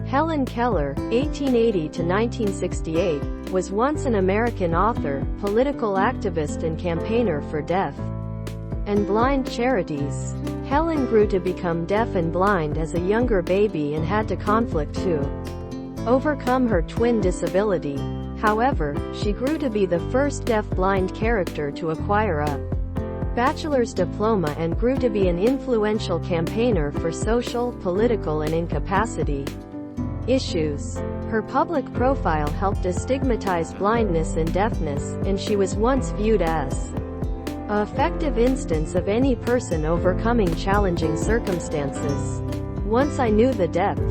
Helen Keller, 1880 to 1968, was once an American author, political activist and campaigner for deaf and blind charities. Helen grew to become deaf and blind as a younger baby and had to conflict to overcome her twin disability. However, she grew to be the first deaf-blind character to acquire a bachelor's diploma and grew to be an influential campaigner for social, political and incapacity issues. Her public profile helped destigmatize blindness and deafness, and she was once viewed as an effective instance of any person overcoming challenging circumstances. Once I knew the depth,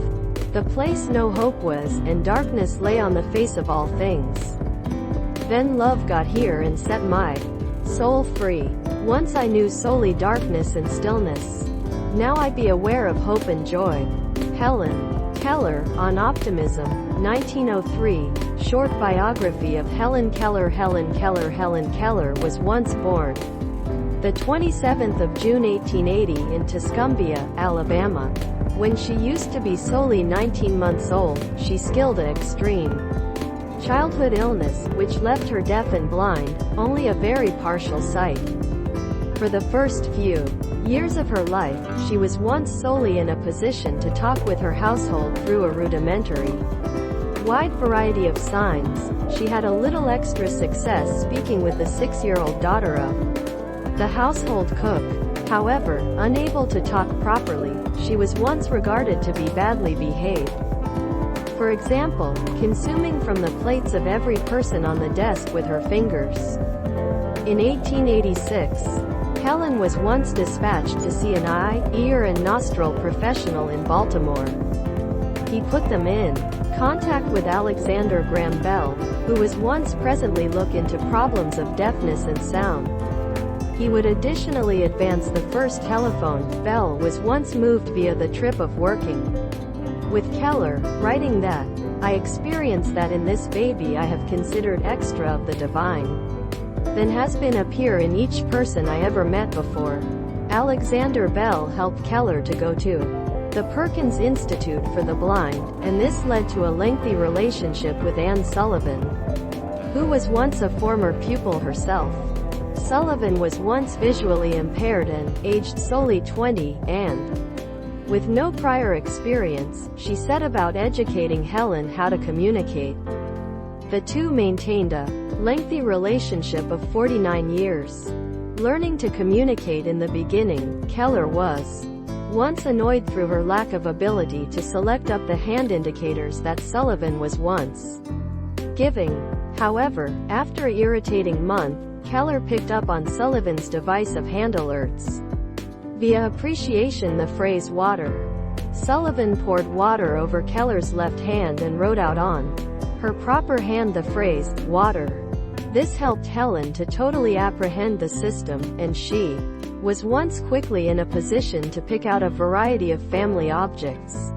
the place no hope was, and darkness lay on the face of all things. Then love got here and set my soul free. Once I knew solely darkness and stillness. Now I be aware of hope and joy. Helen Keller, on Optimism, 1903, short biography of Helen Keller. Helen Keller was once born the 27th of June 1880 in Tuscumbia, Alabama. When she used to be solely 19 months old, she skilled an extreme childhood illness, which left her deaf and blind, only a very partial sight. For the first few years of her life, she was once solely in a position to talk with her household through a rudimentary, wide variety of signs. She had a little extra success speaking with the 6-year-old daughter of the household cook. However, unable to talk properly, she was once regarded to be badly behaved. For example, consuming from the plates of every person on the desk with her fingers. In 1886, Helen was once dispatched to see an eye, ear and nostril professional in Baltimore. He put them in contact with Alexander Graham Bell, who was once presently look into problems of deafness and sound. He would additionally advance the first telephone. Bell was once moved via the trip of working with Keller, writing that, "I experienced that in this baby I have considered extra of the divine than has been appear in each person I ever met before." Alexander Bell helped Keller to go to the Perkins Institute for the Blind, and this led to a lengthy relationship with Anne Sullivan, who was once a former pupil herself. Sullivan was once visually impaired and, aged solely 20, and with no prior experience, she set about educating Helen how to communicate. The two maintained a lengthy relationship of 49 years. Learning to communicate in the beginning, Keller was once annoyed through her lack of ability to select up the hand indicators that Sullivan was once giving. However, after an irritating month, Keller picked up on Sullivan's device of hand alerts. Via appreciation the phrase water. Sullivan poured water over Keller's left hand and wrote out on her proper hand the phrase, water. This helped Helen to totally apprehend the system, and she was once quickly in a position to pick out a variety of family objects.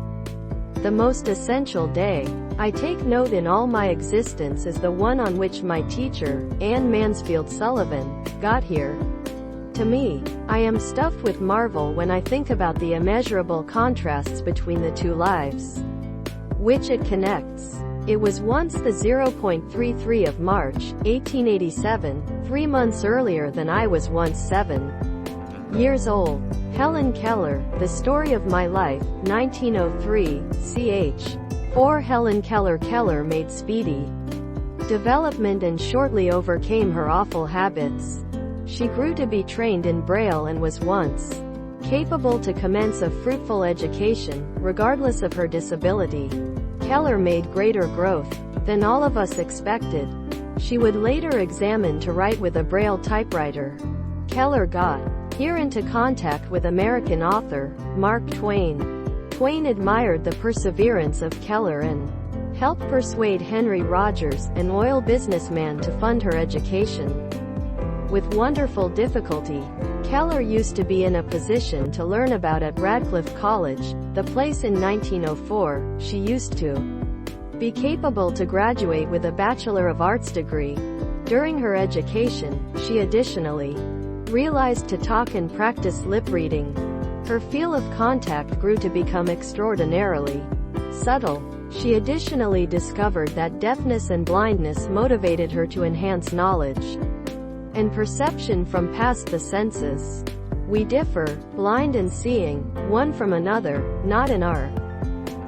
The most essential day I take note in all my existence is the one on which my teacher, Anne Mansfield Sullivan, got here. To me, I am stuffed with marvel when I think about the immeasurable contrasts between the two lives, which it connects. It was once the 0.33 of March, 1887, 3 months earlier than I was once 7 years old. Helen Keller, The Story of My Life, 1903, ch. 4 Helen Keller made speedy development and shortly overcame her awful habits. She grew to be trained in Braille and was once capable to commence a fruitful education, regardless of her disability. Keller made greater growth than all of us expected. She would later examine to write with a Braille typewriter. Keller got here into contact with American author, Mark Twain. Twain admired the perseverance of Keller and helped persuade Henry Rogers, an oil businessman, to fund her education. With wonderful difficulty, Keller used to be in a position to learn about at Radcliffe College, the place in 1904, she used to be capable to graduate with a Bachelor of Arts degree. During her education, she additionally realized to talk and practice lip reading. Her field of contact grew to become extraordinarily subtle. She additionally discovered that deafness and blindness motivated her to enhance knowledge and perception from past the senses. We differ, blind and seeing, one from another, not in our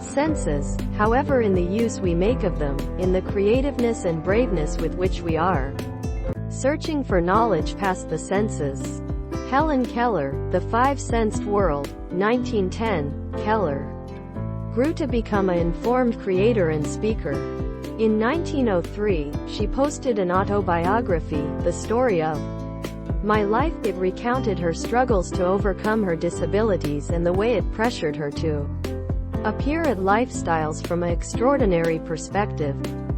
senses, however in the use we make of them, in the creativeness and braveness with which we are searching for knowledge past the senses. Helen Keller, The Five-Sensed World, 1910. Keller grew to become an informed creator and speaker. In 1903, she posted an autobiography, The Story of My Life. It recounted her struggles to overcome her disabilities and the way it pressured her to appear at lifestyles from an extraordinary perspective.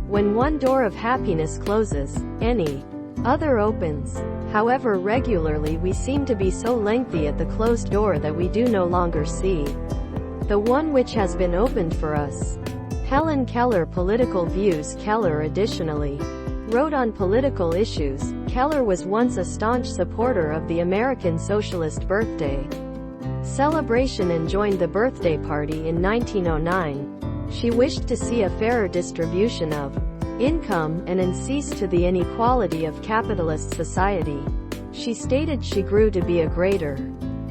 When one door of happiness closes, any other opens. However regularly we seem to be so lengthy at the closed door that we do no longer see the one which has been opened for us. Helen Keller. Political views. Keller additionally wrote on political issues. Keller was once a staunch supporter of the American Socialist birthday celebration and joined the birthday party in 1909. She wished to see a fairer distribution of income and an cease to the inequality of capitalist society. She stated she grew to be a greater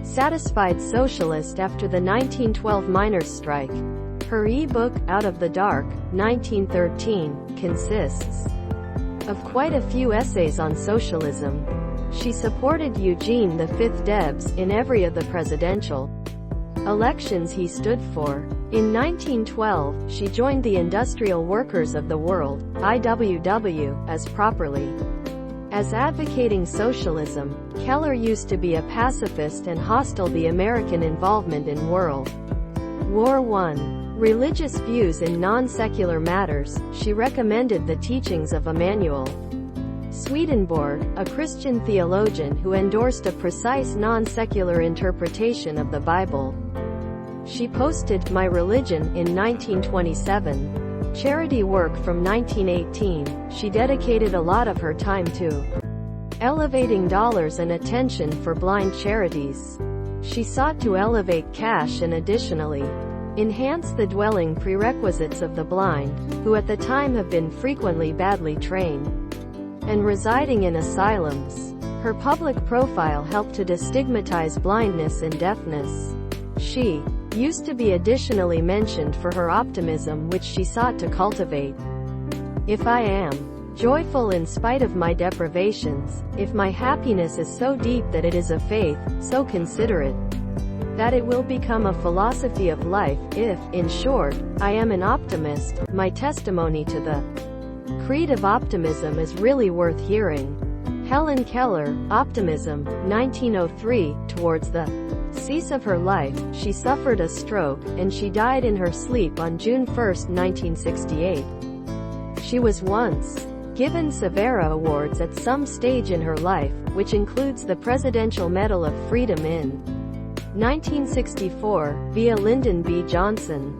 satisfied socialist after the 1912 miners' strike. Her e-book, Out of the Dark, 1913, consists of quite a few essays on socialism. She supported Eugene V. Debs in every of the presidential elections he stood for. In 1912, she joined the Industrial Workers of the World, IWW, as properly as advocating socialism. Keller used to be a pacifist and hostile to the American involvement in World War I. Religious views in non-secular matters. She recommended the teachings of Emanuel Swedenborg, a Christian theologian who endorsed a precise non-secular interpretation of the Bible. She posted My Religion in 1927. Charity work from 1918. She dedicated a lot of her time to elevating dollars and attention for blind charities. She sought to elevate cash and additionally enhance the dwelling prerequisites of the blind, who at the time have been frequently badly trained and residing in asylums. Her public profile helped to destigmatize blindness and deafness. She used to be additionally mentioned for her optimism, which she sought to cultivate. If I am joyful in spite of my deprivations, if my happiness is so deep that it is a faith, so consider it, that it will become a philosophy of life, if, in short, I am an optimist, my testimony to the creed of optimism is really worth hearing. Helen Keller, Optimism, 1903. Towards the cease of her life, she suffered a stroke, and she died in her sleep on June 1, 1968. She was once given several awards at some stage in her life, which includes the Presidential Medal of Freedom in 1964, via Lyndon B. Johnson.